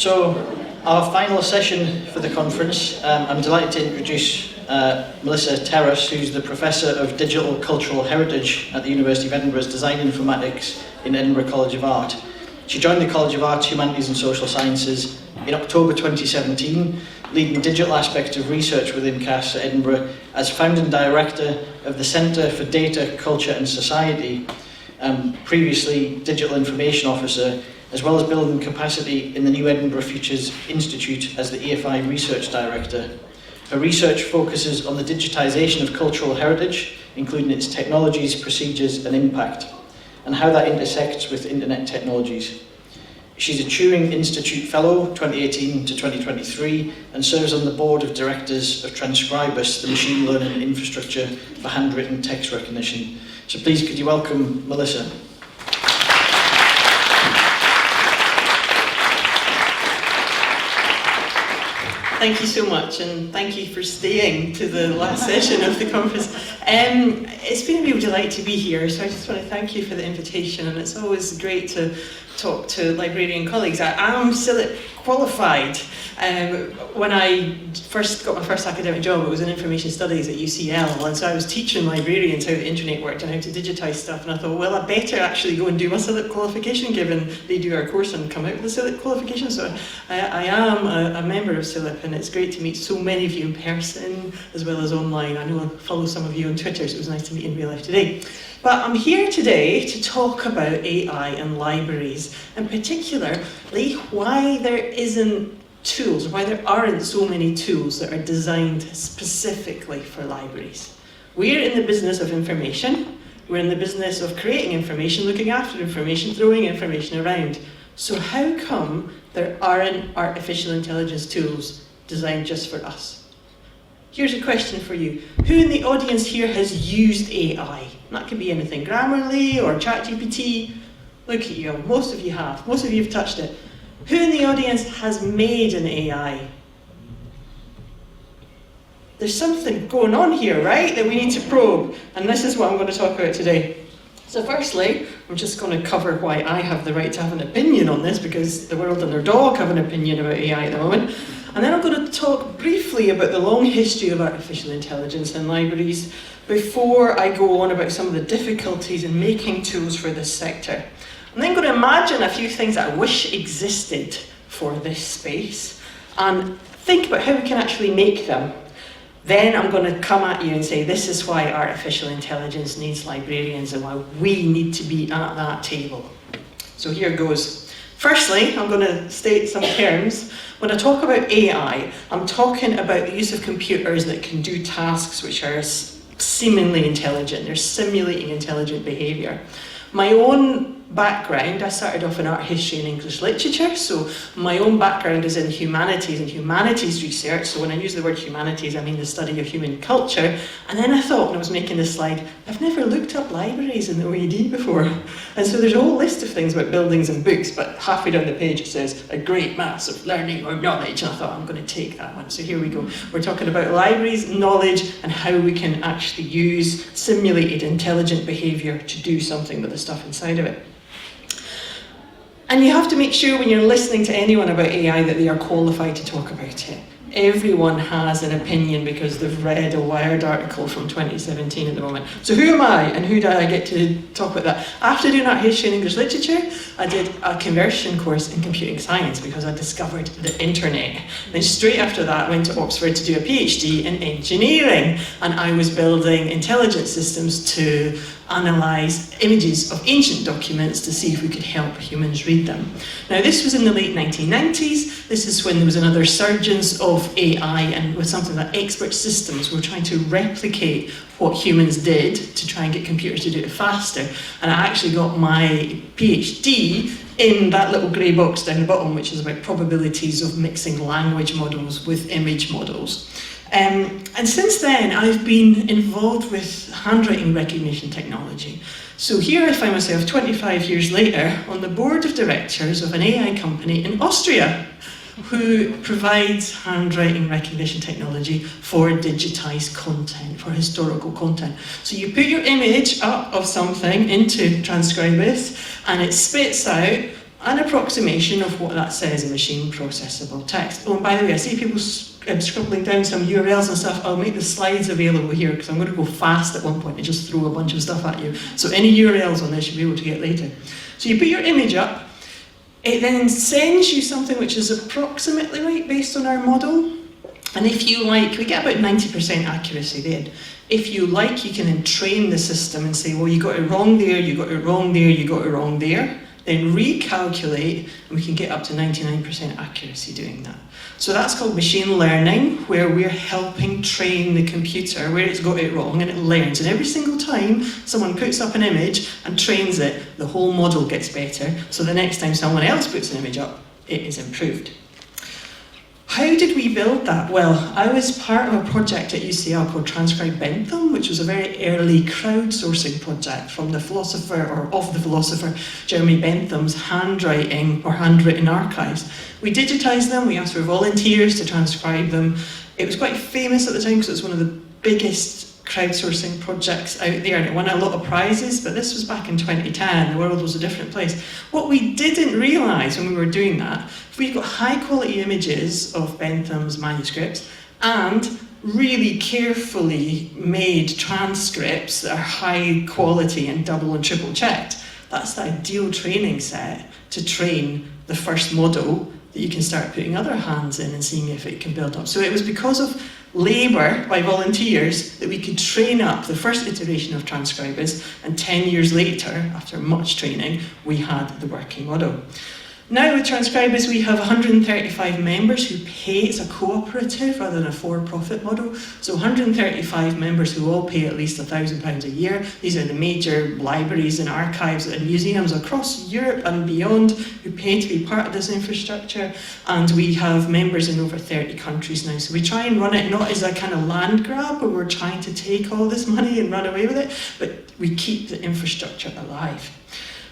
So, our final session for the conference, I'm delighted to introduce Melissa Terras, who's the Professor of Digital Cultural Heritage at the University of Edinburgh's Design Informatics in Edinburgh College of Art. She joined the College of Arts, Humanities and Social Sciences in October 2017, leading digital aspects of research within CAS at Edinburgh as founding director of the Centre for Data, Culture and Society, previously Digital Information Officer, as well as building capacity in the new Edinburgh Futures Institute as the EFI Research Director. Her research focuses on the digitisation of cultural heritage, including its technologies, procedures and impact, and how that intersects with internet technologies. She's a Turing Institute Fellow 2018 to 2023 and serves on the board of directors of Transcribus, the machine learning infrastructure for handwritten text recognition. So please could you welcome Melissa. Thank you so much, and thank you for staying to the last session of the conference. It's been a real delight to be here, so I just want to thank you for the invitation, and it's always great to talk to librarian colleagues. I am CILIP qualified. When I first got my first academic job, it was in information studies at UCL, and so I was teaching librarians how the internet worked and how to digitise stuff, and I thought, well, I better actually go and do my CILIP qualification, given they do our course and come out with a CILIP qualification. So I am a member of CILIP, and it's great to meet so many of you in person as well as online. I know I follow some of you on Twitter, so it was nice to meet in real life today. But I'm here today to talk about AI and libraries, and particularly why there isn't tools, why there aren't so many tools that are designed specifically for libraries. We're in the business of information, we're in the business of creating information, looking after information, throwing information around. So how come there aren't artificial intelligence tools designed just for us? Here's a question for you. Who in the audience here has used AI? That could be anything, Grammarly or ChatGPT. Look at you, most of you have. Most of you have touched it. Who in the audience has made an AI? There's something going on here, right, that we need to probe. And this is what I'm going to talk about today. So firstly, I'm just going to cover why I have the right to have an opinion on this, because the world and their dog have an opinion about AI at the moment. And then I'm going to talk briefly about the long history of artificial intelligence in libraries before I go on about some of the difficulties in making tools for this sector. I'm then going to imagine a few things that I wish existed for this space and think about how we can actually make them. Then I'm going to come at you and say this is why artificial intelligence needs librarians and why we need to be at that table. So here goes. Firstly, I'm going to state some terms. When I talk about AI, I'm talking about the use of computers that can do tasks which are seemingly intelligent. They're simulating intelligent behaviour. My own background, I started off in art history and English literature, so my own background is in humanities and humanities research. So when I use the word humanities, I mean the study of human culture. And then I thought, when I was making this slide, I've never looked up libraries in the OED before. And so there's a whole list of things about buildings and books, but halfway down the page it says, a great mass of learning or knowledge. And I thought, I'm going to take that one. So here we go. We're talking about libraries, knowledge, and how we can actually use simulated intelligent behaviour to do something with the stuff inside of it. And you have to make sure when you're listening to anyone about AI that they are qualified to talk about it. Everyone has an opinion because they've read a Wired article from 2017 at the moment. So who am I and who do I get to talk about that? After doing art history and English literature, I did a conversion course in computing science because I discovered the internet. Then straight after that, I went to Oxford to do a PhD in engineering, and I was building intelligent systems to analyse images of ancient documents to see if we could help humans read them. Now this was in the late 1990s. This is when there was another surgence of AI, and with something like expert systems were trying to replicate what humans did to try and get computers to do it faster. And I actually got my PhD in that little grey box down the bottom, which is about probabilities of mixing language models with image models. And since then, I've been involved with handwriting recognition technology. So here I find myself 25 years later on the board of directors of an AI company in Austria who provides handwriting recognition technology for digitized content, for historical content. So you put your image up of something into Transcribus and it spits out an approximation of what that says in machine processable text. Oh, and by the way, I see people scribbling down some URLs and stuff. I'll make the slides available here because I'm going to go fast at one point and just throw a bunch of stuff at you. So any URLs on this you'll be able to get later. So you put your image up. It then sends you something which is approximately right based on our model. And if you like, we get about 90% accuracy there. If you like, you can then train the system and say, well, you got it wrong there, you got it wrong there, you got it wrong there. Then recalculate, and we can get up to 99% accuracy doing that. So that's called machine learning, where we're helping train the computer where it's got it wrong and it learns. And every single time someone puts up an image and trains it, the whole model gets better. So the next time someone else puts an image up, it is improved. How did we build that? Well, I was part of a project at UCL called Transcribe Bentham, which was a very early crowdsourcing project from the philosopher, or of the philosopher, Jeremy Bentham's handwritten archives. We digitised them, we asked for volunteers to transcribe them. It was quite famous at the time because it was one of the biggest crowdsourcing projects out there, and it won a lot of prizes, but this was back in 2010, the world was a different place. What we didn't realise when we were doing that, if we've got high quality images of Bentham's manuscripts and really carefully made transcripts that are high quality and double and triple checked, that's the ideal training set to train the first model that you can start putting other hands in and seeing if it can build up. So it was because of labour by volunteers that we could train up the first iteration of transcribers, and 10 years later, after much training, we had the working model. Now with transcribers we have 135 members who pay. It's a cooperative rather than a for-profit model. So 135 members who all pay at least £1,000 a year. These are the major libraries and archives and museums across Europe and beyond who pay to be part of this infrastructure. And we have members in over 30 countries now. So we try and run it not as a kind of land grab where we're trying to take all this money and run away with it, but we keep the infrastructure alive.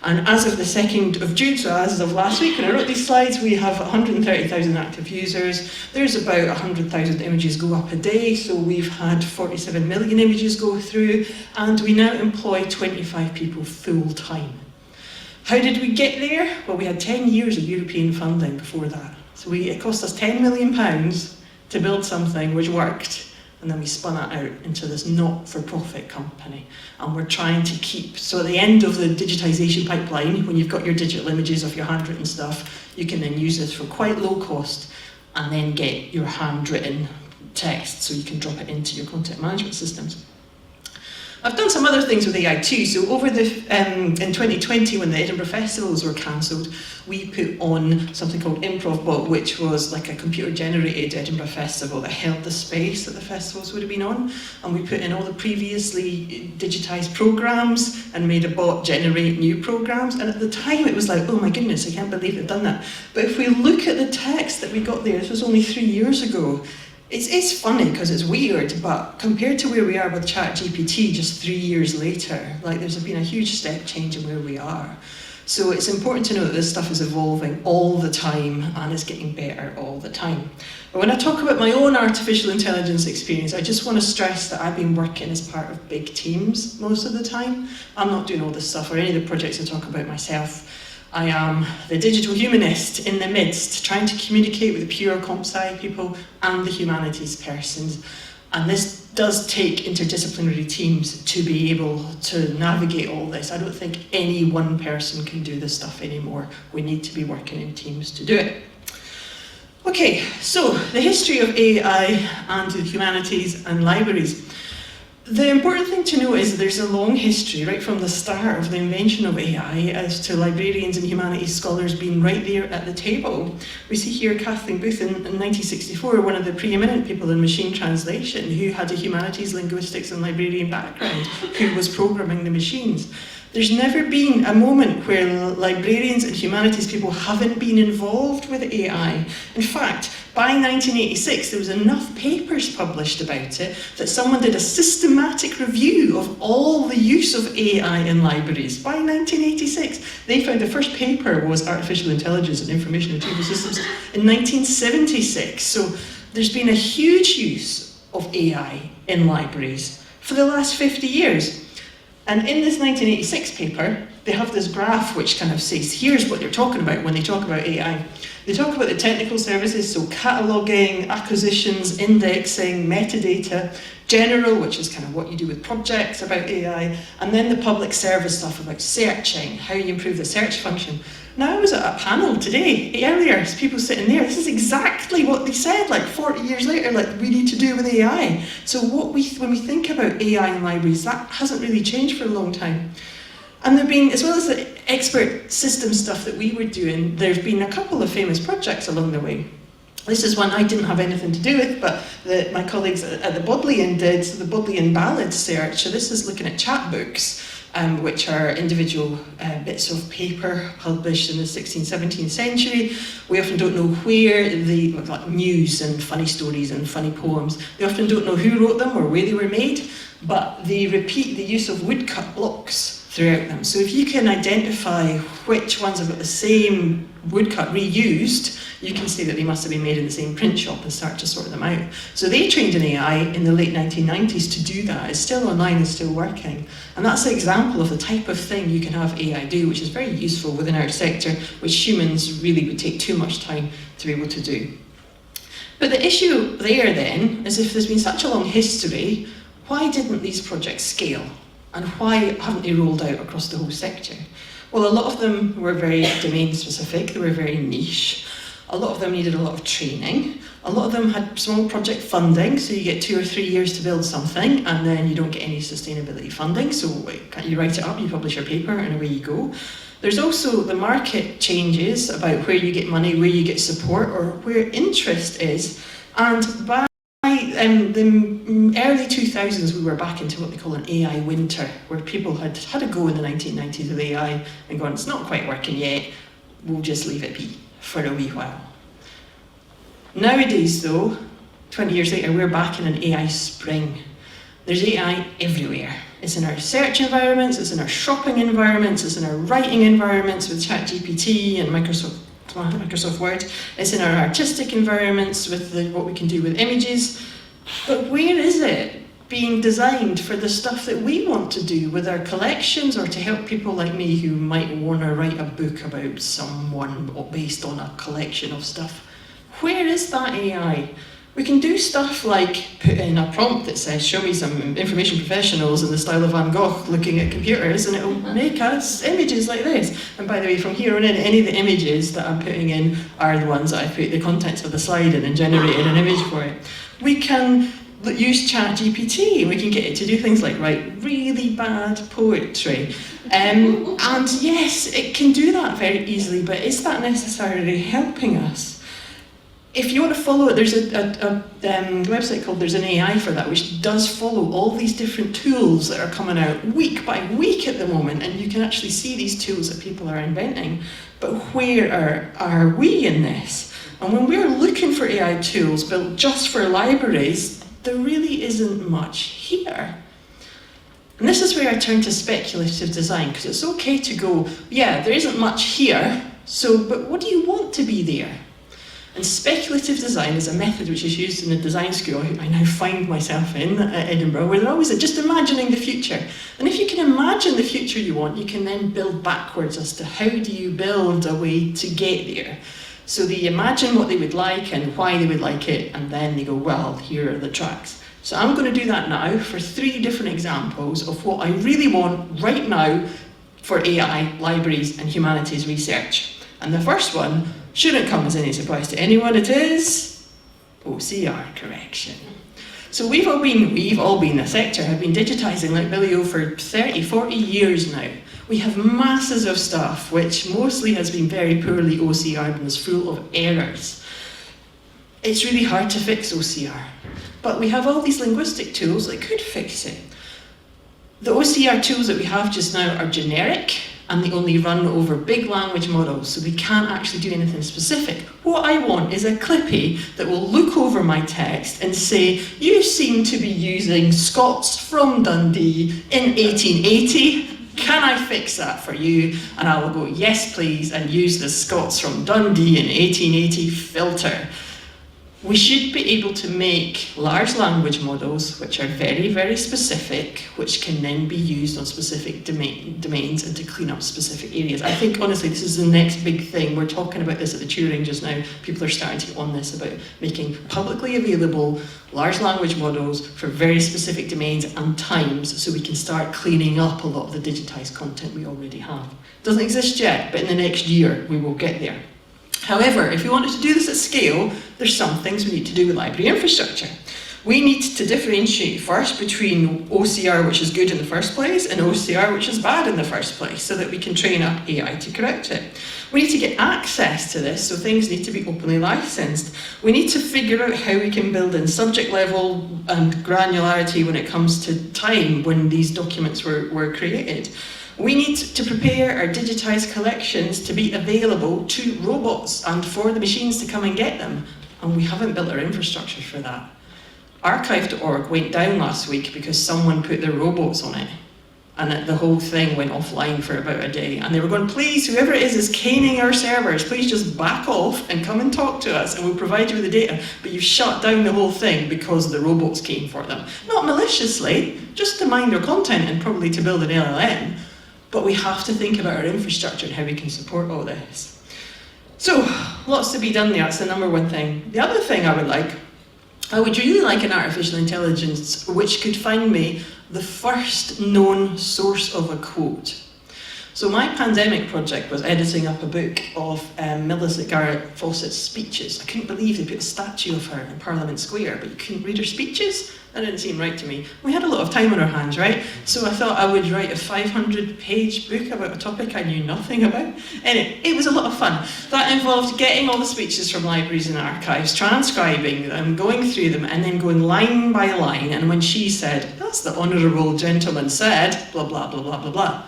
And as of the 2nd of June, so as of last week when I wrote these slides, we have 130,000 active users. There's about 100,000 images go up a day, so we've had 47 million images go through, and we now employ 25 people full-time. How did we get there? Well, we had 10 years of European funding before that. So it cost us £10 million to build something which worked, and then we spun it out into this not-for-profit company. And we're trying to keep, so at the end of the digitisation pipeline, when you've got your digital images of your handwritten stuff, you can then use this for quite low cost and then get your handwritten text so you can drop it into your content management systems. I've done some other things with AI too. So over in 2020, when the Edinburgh festivals were cancelled, we put on something called ImprovBot, which was like a computer-generated Edinburgh festival that held the space that the festivals would have been on. And we put in all the previously digitised programmes and made a bot generate new programmes. And at the time, it was like, oh my goodness, I can't believe they've done that. But if we look at the text that we got there, this was only 3 years ago. It's funny because it's weird, but compared to where we are with ChatGPT just 3 years later, like there's been a huge step change in where we are. So it's important to know that this stuff is evolving all the time and it's getting better all the time. But when I talk about my own artificial intelligence experience, I just want to stress that I've been working as part of big teams most of the time. I'm not doing all this stuff or any of the projects I talk about myself. I am the digital humanist in the midst, trying to communicate with the pure comp sci people and the humanities persons. And this does take interdisciplinary teams to be able to navigate all this. I don't think any one person can do this stuff anymore. We need to be working in teams to do it. Okay, so the history of AI and the humanities and libraries. The important thing to know is that there's a long history, right from the start of the invention of AI, as to librarians and humanities scholars being right there at the table. We see here Kathleen Booth in 1964, one of the preeminent people in machine translation, who had a humanities, linguistics and librarian background, who was programming the machines. There's never been a moment where librarians and humanities people haven't been involved with AI. In fact, by 1986, there was enough papers published about it that someone did a systematic review of all the use of AI in libraries. By 1986, they found the first paper was Artificial Intelligence and Information Retrieval Systems in 1976. So there's been a huge use of AI in libraries for the last 50 years. And in this 1986 paper, they have this graph which kind of says, here's what they're talking about when they talk about AI. They talk about the technical services, so cataloging, acquisitions, indexing, metadata, general, which is kind of what you do with projects about AI, and then the public service stuff about searching, how you improve the search function. Now, I was at a panel today, earlier, people sitting there, this is exactly what they said, like 40 years later, like we need to do with AI. So when we think about AI in libraries, that hasn't really changed for a long time. And there've been, as well as the expert system stuff that we were doing, there's been a couple of famous projects along the way. This is one I didn't have anything to do with, but my colleagues at the Bodleian did, so the Bodleian Ballad search. So this is looking at chapbooks, which are individual bits of paper published in the 16th, 17th century. We often don't know where like news and funny stories and funny poems, they often don't know who wrote them or where they were made, but they repeat the use of woodcut blocks throughout them. So if you can identify which ones have got the same woodcut reused, you can see that they must have been made in the same print shop and start to sort them out. So they trained an AI in the late 1990s to do that. It's still online and still working. And that's an example of the type of thing you can have AI do, which is very useful within our sector, which humans really would take too much time to be able to do. But the issue there then is if there's been such a long history, why didn't these projects scale? And why haven't they rolled out across the whole sector? Well, a lot of them were very domain specific, they were very niche. A lot of them needed a lot of training. A lot of them had small project funding, so you get 2 or 3 years to build something and then you don't get any sustainability funding, so you write it up, you publish your paper and away you go. There's also the market changes about where you get money, where you get support, or where interest is. And by the early 2000s, we were back into what they call an AI winter, where people had a go in the 1990s with AI and gone, it's not quite working yet, we'll just leave it be for a wee while. Nowadays though, 20 years later, we're back in an AI spring. There's AI everywhere. It's in our search environments, it's in our shopping environments, it's in our writing environments with ChatGPT and Microsoft Word. It's in our artistic environments with what we can do with images. But where is it being designed for the stuff that we want to do with our collections, or to help people like me who might want to write a book about someone based on a collection of stuff? Where is that AI? We can do stuff like put in a prompt that says, show me some information professionals in the style of Van Gogh looking at computers, and it'll make us images like this. And by the way, from here on in, any of the images that I'm putting in are the ones that I put the contents of the slide in and generated an image for it. We can use ChatGPT, we can get it to do things like write really bad poetry. And yes, it can do that very easily, but is that necessarily helping us? If you want to follow it, there's a website called There's an AI for that, which does follow all these different tools that are coming out week by week at the moment, and you can actually see these tools that people are inventing. But where are we in this? And when we're looking for AI tools built just for libraries, there really isn't much here. And this is where I turn to speculative design, because it's okay to go, yeah, there isn't much here, but what do you want to be there? And speculative design is a method which is used in the design school I now find myself in at Edinburgh, where they're always just imagining the future. And if you can imagine the future you want, you can then build backwards as to how do you build a way to get there. So they imagine what they would like and why they would like it, and then they go, well, here are the tracks. So I'm going to do that now for 3 different examples of what I really want right now for AI, libraries and humanities research. And the first one shouldn't come as any surprise to anyone. It is OCR correction. So we've all been, the sector, have been digitising like Billy O for 30, 40 years now. We have masses of stuff which mostly has been very poorly OCR'd and is full of errors. It's really hard to fix OCR, but we have all these linguistic tools that could fix it. The OCR tools that we have just now are generic, and they only run over big language models, so they can't actually do anything specific. What I want is a clippy that will look over my text and say, you seem to be using Scots from Dundee in 1880. Can I fix that for you? And I will go, yes please, and use the Scots from Dundee in 1880 filter. We should be able to make large language models which are very, very specific, which can then be used on specific domains and to clean up specific areas. I think, honestly, this is the next big thing. We're talking about this at the Turing just now. People are starting to get on this about making publicly available large language models for very specific domains and times so we can start cleaning up a lot of the digitized content we already have. Doesn't exist yet, but in the next year we will get there. However, if we wanted to do this at scale, there's some things we need to do with library infrastructure. We need to differentiate first between OCR, which is good in the first place, and OCR, which is bad in the first place, so that we can train up AI to correct it. We need to get access to this, so things need to be openly licensed. We need to figure out how we can build in subject level and granularity when it comes to time when these documents were created. We need to prepare our digitized collections to be available to robots and for the machines to come and get them. And we haven't built our infrastructure for that. Archive.org went down last week because someone put their robots on it. And the whole thing went offline for about a day. And they were going, please, whoever it is caning our servers, please just back off and come and talk to us and we'll provide you with the data. But you've shut down the whole thing because the robots came for them. Not maliciously, just to mine their content and probably to build an LLM. But we have to think about our infrastructure and how we can support all this. So, lots to be done there, that's the number one thing. The other thing I would really like an artificial intelligence which could find me the first known source of a quote. So my pandemic project was editing up a book of Melissa Fawcett's speeches. I couldn't believe they put a statue of her in Parliament Square, but you couldn't read her speeches? That didn't seem right to me. We had a lot of time on our hands, right? So I thought I would write a 500-page book about a topic I knew nothing about. Anyway, it was a lot of fun. That involved getting all the speeches from libraries and archives, transcribing them, going through them, and then going line by line. And when she said, that's the honourable gentleman said, blah, blah, blah, blah, blah, blah.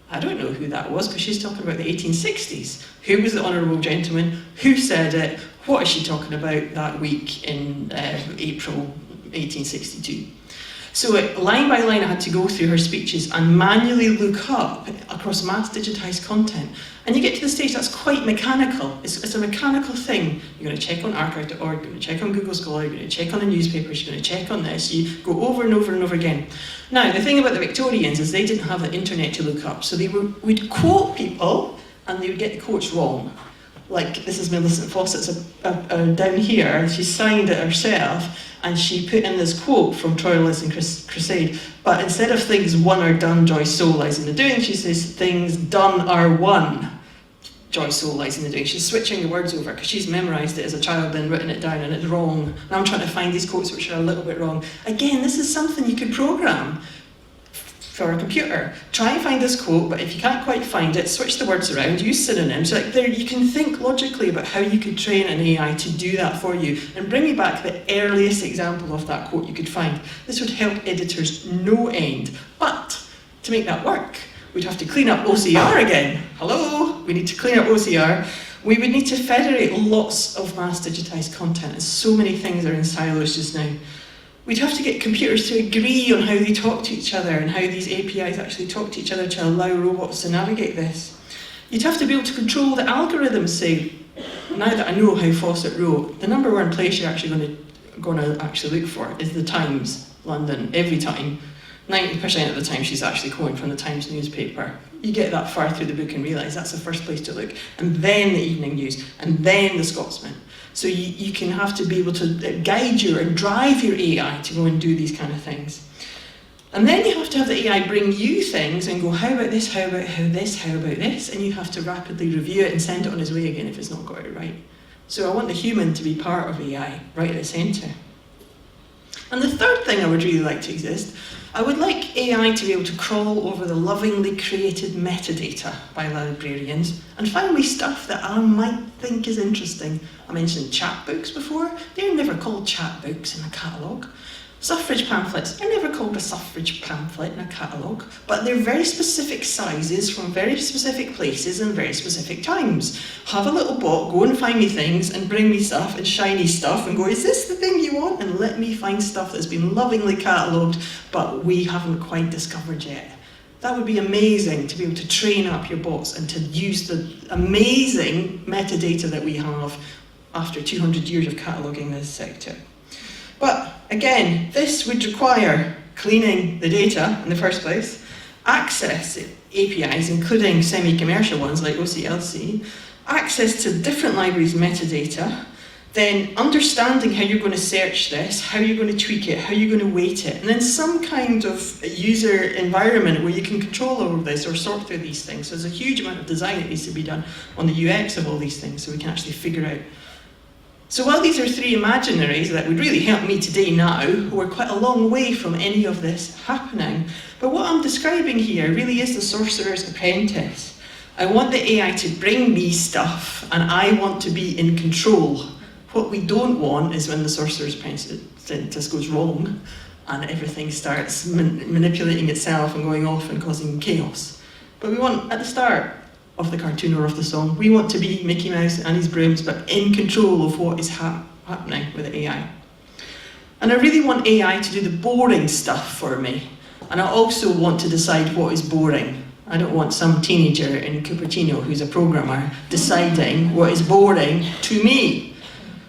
I don't know who that was, because she's talking about the 1860s. Who was the honourable gentleman? Who said it? What is she talking about that week in April 1862? So line by line I had to go through her speeches and manually look up across mass digitised content. And you get to the stage that's quite mechanical. It's a mechanical thing. You're going to check on archive.org, you're going to check on Google Scholar, you're going to check on the newspapers, you're going to check on this. You go over and over and over again. Now, the thing about the Victorians is they didn't have the internet to look up. So we'd quote people and they would get the quotes wrong. Like, this is Melissa Fawcett's down here, she's signed it herself, and she put in this quote from Troy Lewis and Crusade, but instead of things won or done, joy, soul lies in the doing, she says things done are won, joy, soul lies in the doing. She's switching the words over because she's memorised it as a child and written it down, and it's wrong. And I'm trying to find these quotes which are a little bit wrong. Again, this is something you could program for a computer. Try and find this quote, but if you can't quite find it, switch the words around, use synonyms. Like there, you can think logically about how you could train an AI to do that for you. And bring me back the earliest example of that quote you could find. This would help editors no end. But to make that work, we'd have to clean up OCR again. Hello? We need to clean up OCR. We would need to federate lots of mass digitised content, and so many things are in silos just now. We'd have to get computers to agree on how they talk to each other and how these APIs actually talk to each other to allow robots to navigate this. You'd have to be able to control the algorithms, say, now that I know how Fawcett wrote, the number one place you're actually going to actually look for is the Times, London, every time. 90% of the time she's actually quoting from the Times newspaper. You get that far through the book and realise that's the first place to look. And then the Evening News, and then the Scotsman. So you can have to be able to guide you and drive your AI to go and do these kind of things. And then you have to have the AI bring you things and go, how about this, how about this, how about this? And you have to rapidly review it and send it on its way again if it's not got it right. So I want the human to be part of AI, right at the centre. And the third thing I would really like to exist, I would like AI to be able to crawl over the lovingly created metadata by librarians and find me stuff that I might think is interesting. I mentioned chapbooks before. They're never called chapbooks in a catalogue. Suffrage pamphlets, they're never called a suffrage pamphlet in a catalogue, but they're very specific sizes from very specific places and very specific times. Have a little bot, go and find me things and bring me stuff and shiny stuff and go, is this the thing you want? And let me find stuff that's been lovingly catalogued, but we haven't quite discovered yet. That would be amazing to be able to train up your bots and to use the amazing metadata that we have after 200 years of cataloguing this sector. But again, this would require cleaning the data in the first place, access to APIs, including semi-commercial ones like OCLC, access to different libraries' metadata, then understanding how you're going to search this, how you're going to tweak it, how you're going to weight it, and then some kind of user environment where you can control all of this or sort through these things. So there's a huge amount of design that needs to be done on the UX of all these things so we can actually figure out. So while these are three imaginaries that would really help me today now, we're quite a long way from any of this happening. But what I'm describing here really is the sorcerer's apprentice. I want the AI to bring me stuff, and I want to be in control. What we don't want is when the sorcerer's apprentice goes wrong and everything starts manipulating itself and going off and causing chaos. But we want, at the start of the cartoon or of the song, we want to be Mickey Mouse and his brooms, but in control of what is happening with the AI. And I really want AI to do the boring stuff for me. And I also want to decide what is boring. I don't want some teenager in Cupertino who's a programmer deciding what is boring to me.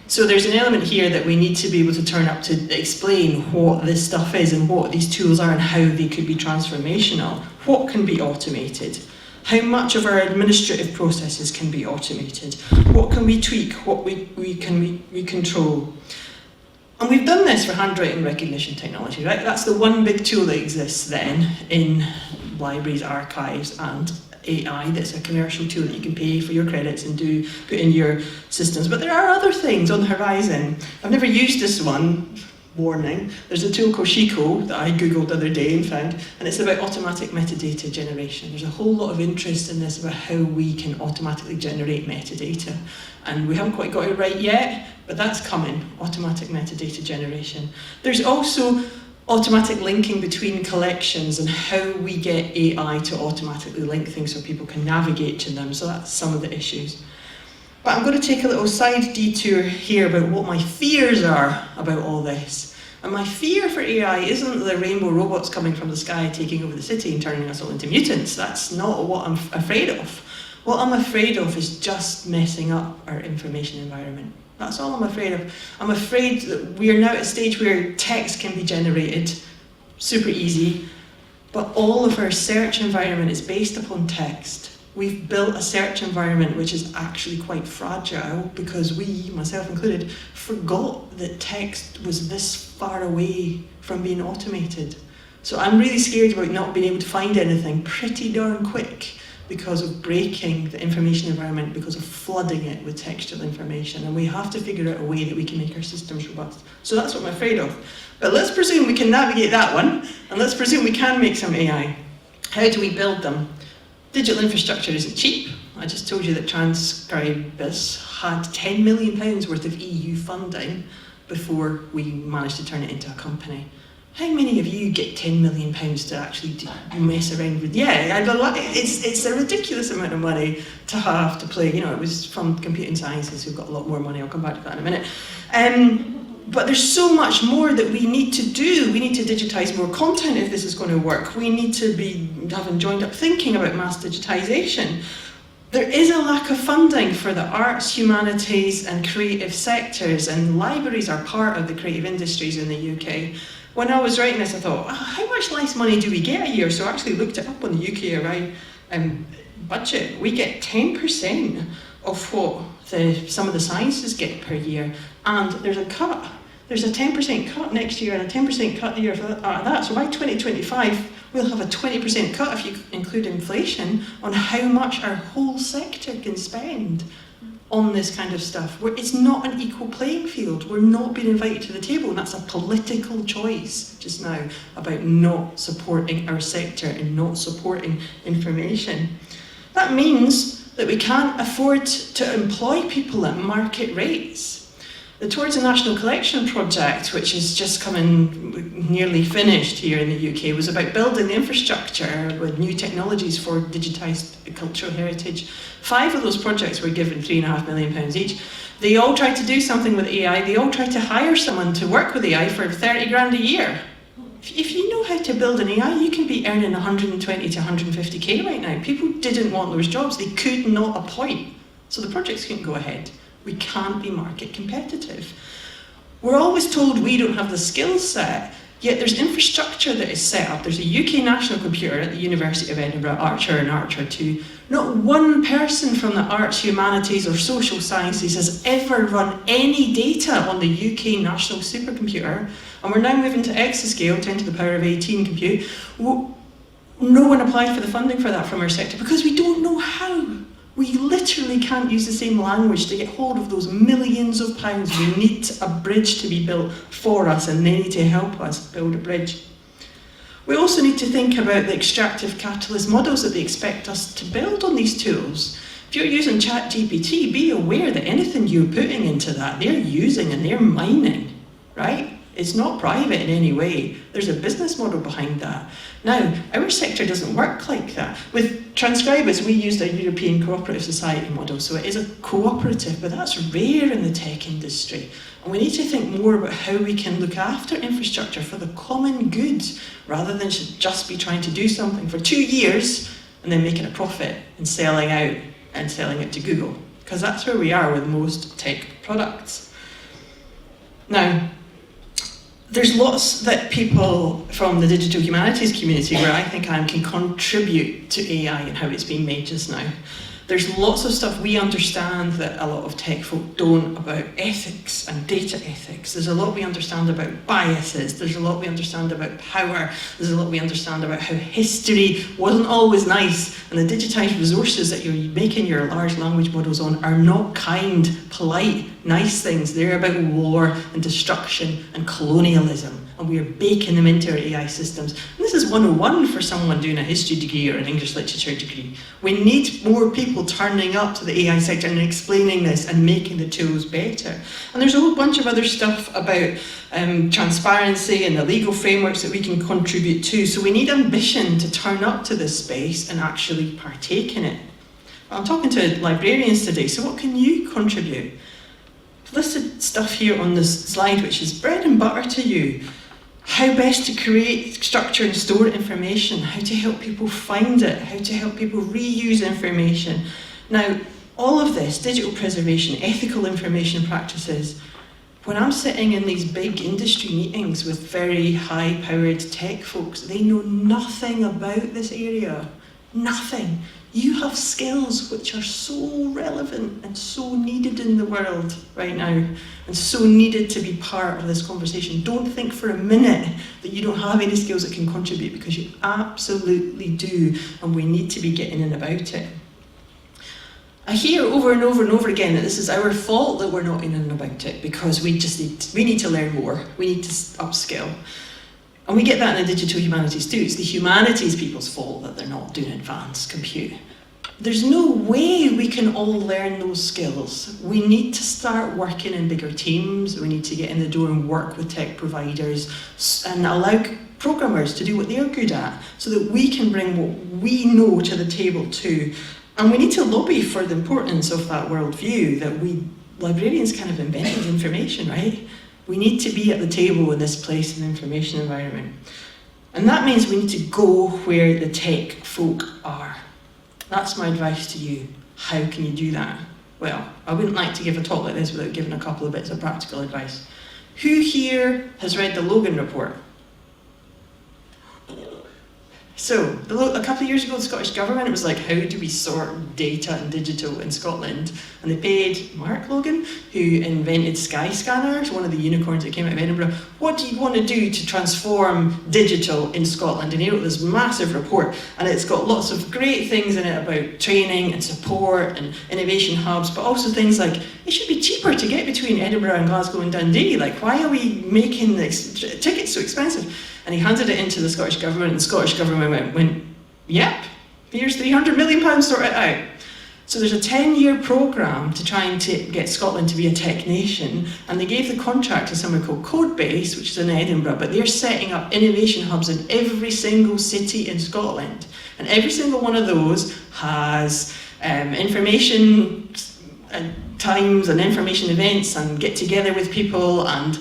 So there's an element here that we need to be able to turn up to explain what this stuff is and what these tools are and how they could be transformational. What can be automated? How much of our administrative processes can be automated? What can we tweak? What we control? And we've done this for handwriting recognition technology, right? That's the one big tool that exists then in libraries, archives, and AI. That's a commercial tool that you can pay for your credits and put in your systems. But there are other things on the horizon. I've never used this one. Warning. There's a tool called Chico that I googled the other day and found, and it's about automatic metadata generation. There's a whole lot of interest in this about how we can automatically generate metadata, and we haven't quite got it right yet, but that's coming, automatic metadata generation. There's also automatic linking between collections and how we get AI to automatically link things so people can navigate to them, so that's some of the issues. But I'm going to take a little side detour here about what my fears are about all this. And my fear for AI isn't the rainbow robots coming from the sky taking over the city and turning us all into mutants. That's not what I'm afraid of. What I'm afraid of is just messing up our information environment. That's all I'm afraid of. I'm afraid that we are now at a stage where text can be generated super easy, but all of our search environment is based upon text. We've built a search environment which is actually quite fragile because we, myself included, forgot that text was this far away from being automated. So I'm really scared about not being able to find anything pretty darn quick because of breaking the information environment, because of flooding it with textual information. And we have to figure out a way that we can make our systems robust. So that's what I'm afraid of. But let's presume we can navigate that one, and let's presume we can make some AI. How do we build them? Digital infrastructure isn't cheap. I just told you that Transcribus had £10 million worth of EU funding before we managed to turn it into a company. How many of you get £10 million to actually mess around with? Yeah, it's a ridiculous amount of money to have to play. You know, it was from computing sciences who've got a lot more money. I'll come back to that in a minute. But there's so much more that we need to do. We need to digitise more content if this is going to work. We need to be having joined up thinking about mass digitisation. There is a lack of funding for the arts, humanities and creative sectors, and libraries are part of the creative industries in the UK. When I was writing this, I thought, how much less money do we get a year? So I actually looked it up on the UKRI budget. We get 10% of what some of the sciences get per year, and there's a cut. There's a 10% cut next year and a 10% cut the year after that. So by 2025, we'll have a 20% cut if you include inflation on how much our whole sector can spend on this kind of stuff. It's not an equal playing field. We're not being invited to the table, and that's a political choice just now about not supporting our sector and not supporting information. That means that we can't afford to employ people at market rates. The Towards a National Collection project, which is just coming nearly finished here in the UK, was about building the infrastructure with new technologies for digitised cultural heritage. 5 of those projects were given £3.5 million each. They all tried to do something with AI. They all tried to hire someone to work with AI for 30 grand a year. If you know how to build an AI, you can be earning 120 to 150k right now. People didn't want those jobs. They could not appoint. So the projects couldn't go ahead. We can't be market competitive. We're always told we don't have the skill set, yet there's infrastructure that is set up. There's a UK national computer at the University of Edinburgh, Archer and Archer 2. Not one person from the arts, humanities or social sciences has ever run any data on the UK national supercomputer. And we're now moving to exascale, 10 to the power of 18 compute. No one applied for the funding for that from our sector because we don't know how. We literally can't use the same language to get hold of those millions of pounds. We need a bridge to be built for us, and they need to help us build a bridge. We also need to think about the extractive capitalist models that they expect us to build on these tools. If you're using ChatGPT, be aware that anything you're putting into that, they're using and they're mining, right? It's not private in any way. There's a business model behind that. Now, our sector doesn't work like that. With transcribers, we used a European cooperative society model, so it is a cooperative, but that's rare in the tech industry. And we need to think more about how we can look after infrastructure for the common good, rather than just be trying to do something for 2 years and then making a profit and selling out and selling it to Google, because that's where we are with most tech products. Now, there's lots that people from the digital humanities community where I think I can contribute to AI and how it's being made just now. There's lots of stuff we understand that a lot of tech folk don't about ethics and data ethics. There's a lot we understand about biases. There's a lot we understand about power. There's a lot we understand about how history wasn't always nice, and the digitized resources that you're making your large language models on are not kind, polite, nice things. They're about war and destruction and colonialism, and we are baking them into our AI systems. And this is 101 for someone doing a history degree or an English literature degree. We need more people turning up to the AI sector and explaining this and making the tools better. And there's a whole bunch of other stuff about transparency and the legal frameworks that we can contribute to. So we need ambition to turn up to this space and actually partake in it. I'm talking to librarians today, so what can you contribute? I've listed stuff here on this slide which is bread and butter to you. How best to create, structure and store information, how to help people find it, how to help people reuse information. Now, all of this, digital preservation, ethical information practices, when I'm sitting in these big industry meetings with very high-powered tech folks, they know nothing about this area, nothing. You have skills which are so relevant and so needed in the world right now, and so needed to be part of this conversation. Don't think for a minute that you don't have any skills that can contribute, because you absolutely do, and we need to be getting in about it. I hear over and over and over again that this is our fault that we're not in and about it, because we need to learn more, we need to upskill. And we get that in the digital humanities too. It's the humanities people's fault that they're not doing advanced compute. There's no way we can all learn those skills. We need to start working in bigger teams. We need to get in the door and work with tech providers and allow programmers to do what they're good at, so that we can bring what we know to the table too. And we need to lobby for the importance of that worldview that we librarians kind of invented information, right? We need to be at the table in this place in the information environment. And that means we need to go where the tech folk are. That's my advice to you. How can you do that? Well, I wouldn't like to give a talk like this without giving a couple of bits of practical advice. Who here has read the Logan report? So, a couple of years ago, the Scottish Government, it was like, how do we sort data and digital in Scotland? And they paid Mark Logan, who invented Skyscanner, one of the unicorns that came out of Edinburgh, what do you want to do to transform digital in Scotland? And he wrote this massive report, and it's got lots of great things in it about training and support and innovation hubs, but also things like, it should be cheaper to get between Edinburgh and Glasgow and Dundee. Like, why are we making this tickets so expensive? And he handed it into the Scottish Government, and the Scottish Government went, yep, here's £300 million, sort it out. So there's a 10-year programme to try and get Scotland to be a tech nation, and they gave the contract to someone called Codebase, which is in Edinburgh, but they're setting up innovation hubs in every single city in Scotland. And every single one of those has information times and information events and get together with people and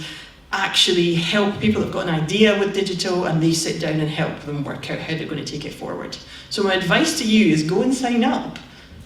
actually help people who've got an idea with digital, and they sit down and help them work out how they're going to take it forward. So my advice to you is go and sign up.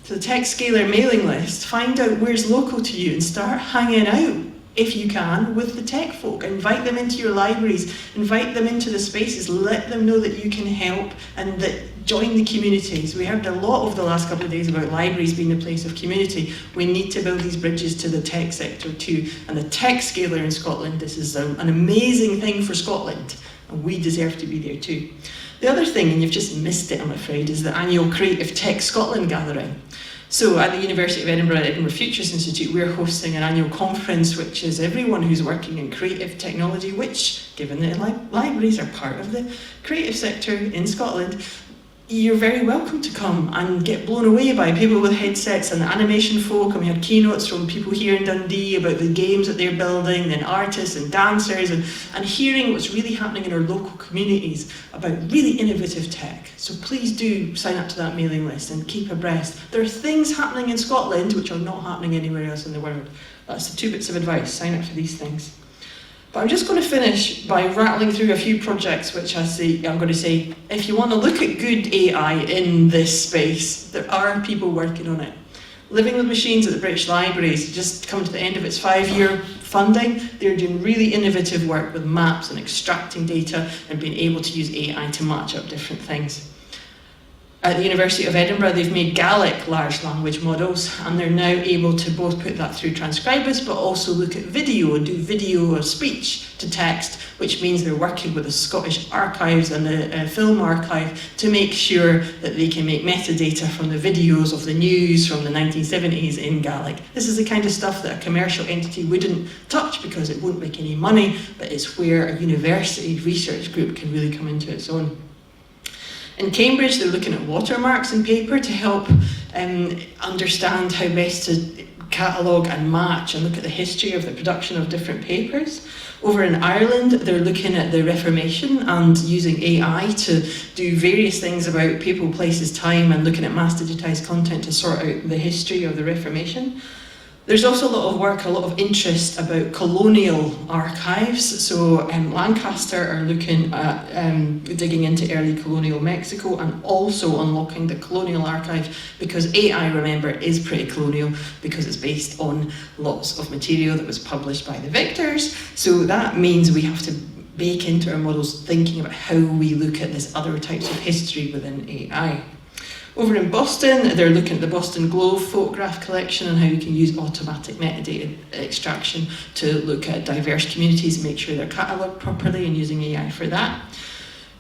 to the Tech Scaler mailing list, find out where's local to you and start hanging out, if you can, with the tech folk. Invite them into your libraries, invite them into the spaces, let them know that you can help and that join the communities. We heard a lot over the last couple of days about libraries being a place of community. We need to build these bridges to the tech sector too. And the Tech Scaler in Scotland, this is an amazing thing for Scotland, and we deserve to be there too. The other thing, and you've just missed it I'm afraid, is the annual Creative Tech Scotland gathering. So at the University of Edinburgh, Edinburgh Futures Institute, we're hosting an annual conference which is everyone who's working in creative technology, which, given that libraries are part of the creative sector in Scotland, you're very welcome to come and get blown away by people with headsets and animation folk. And we had keynotes from people here in Dundee about the games that they're building, and artists and dancers, and hearing what's really happening in our local communities about really innovative tech. So please do sign up to that mailing list and keep abreast. There are things happening in Scotland which are not happening anywhere else in the world. That's the 2 bits of advice. Sign up for these things. But I'm just going to finish by rattling through a few projects which I'm going to say, if you want to look at good AI in this space, there are people working on it. Living with Machines at the British Library is just coming to the end of its 5-year funding. They're doing really innovative work with maps and extracting data and being able to use AI to match up different things. At the University of Edinburgh, they've made Gaelic large language models, and they're now able to both put that through Transcribus, but also look at video and do video or speech to text, which means they're working with the Scottish Archives and the Film Archive to make sure that they can make metadata from the videos of the news from the 1970s in Gaelic. This is the kind of stuff that a commercial entity wouldn't touch because it won't make any money, but it's where a university research group can really come into its own. In Cambridge, they're looking at watermarks in paper to help understand how best to catalogue and match and look at the history of the production of different papers. Over in Ireland, they're looking at the Reformation and using AI to do various things about people, places, time, and looking at mass digitised content to sort out the history of the Reformation. There's also a lot of work, a lot of interest about colonial archives. So Lancaster are looking at digging into early colonial Mexico and also unlocking the colonial archive, because AI, remember, is pretty colonial because it's based on lots of material that was published by the victors. So that means we have to bake into our models thinking about how we look at this other types of history within AI. Over in Boston, they're looking at the Boston Globe photograph collection and how you can use automatic metadata extraction to look at diverse communities and make sure they're catalogued properly, and using AI for that.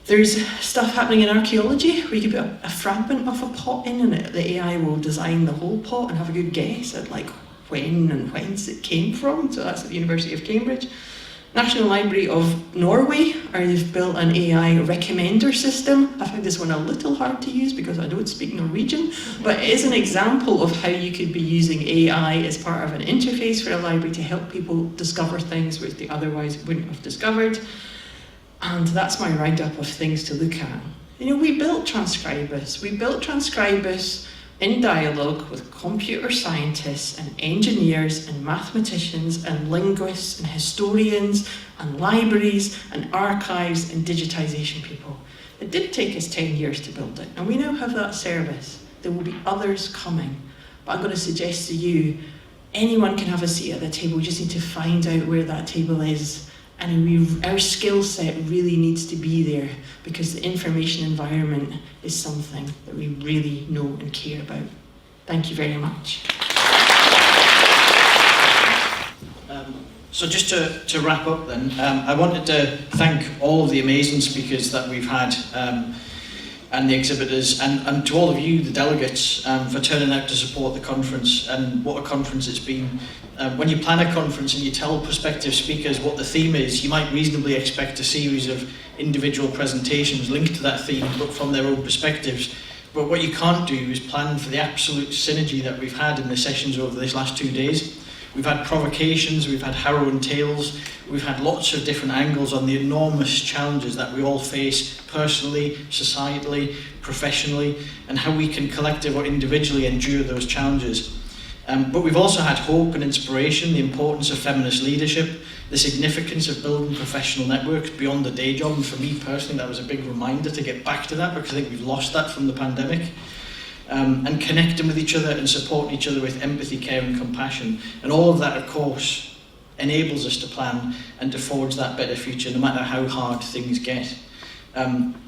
There's stuff happening in archaeology where you can put a fragment of a pot in, and the AI will design the whole pot and have a good guess at like when and whence it came from. So that's at the University of Cambridge. National Library of Norway, they've built an AI recommender system. I found this one a little hard to use because I don't speak Norwegian, but it is an example of how you could be using AI as part of an interface for a library to help people discover things which they otherwise wouldn't have discovered. And that's my roundup of things to look at. You know, we built Transcribus. We built Transcribus in dialogue with computer scientists and engineers and mathematicians and linguists and historians and libraries and archives and digitisation people. It did take us 10 years to build it, and we now have that service. There will be others coming, but I'm going to suggest to you, anyone can have a seat at the table. We just need to find out where that table is, and our skill set really needs to be there, because the information environment is something that we really know and care about. Thank you very much. So just to wrap up then, I wanted to thank all of the amazing speakers that we've had, and the exhibitors, and to all of you, the delegates, for turning out to support the conference. And what a conference it's been. When you plan a conference and you tell prospective speakers what the theme is, you might reasonably expect a series of individual presentations linked to that theme, but from their own perspectives. But what you can't do is plan for the absolute synergy that we've had in the sessions over these last 2 days. We've had provocations, we've had harrowing tales, we've had lots of different angles on the enormous challenges that we all face personally, societally, professionally, and how we can collectively or individually endure those challenges. But we've also had hope and inspiration, the importance of feminist leadership, the significance of building professional networks beyond the day job. And for me personally, that was a big reminder to get back to that, because I think we've lost that from the pandemic. and connecting with each other and supporting each other with empathy, care and compassion. And all of that, of course, enables us to plan and to forge that better future, no matter how hard things get.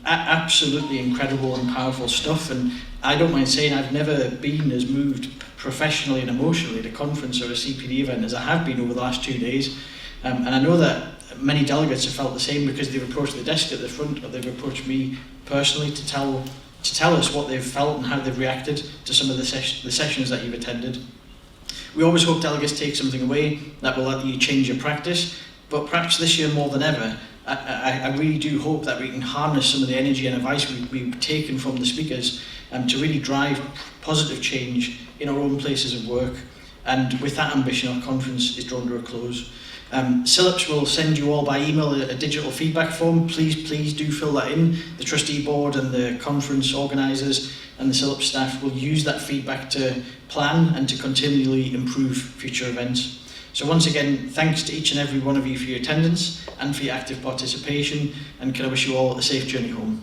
Absolutely incredible and powerful stuff, and I don't mind saying I've never been as moved professionally and emotionally at a conference or a CPD event as I have been over the last 2 days. And I know that many delegates have felt the same because they've approached the desk at the front, or they've approached me personally to tell us what they've felt and how they've reacted to some of the sessions that you've attended. We always hope delegates take something away that will let you change your practice, but perhaps this year more than ever, I really do hope that we can harness some of the energy and advice we've taken from the speakers to really drive positive change in our own places of work. And with that ambition, our conference is drawn to a close. CILIPS will send you all by email a digital feedback form. Please do fill that in. The trustee board and the conference organisers and the CILIPS staff will use that feedback to plan and to continually improve future events. So once again, thanks to each and every one of you for your attendance and for your active participation, and can I wish you all a safe journey home.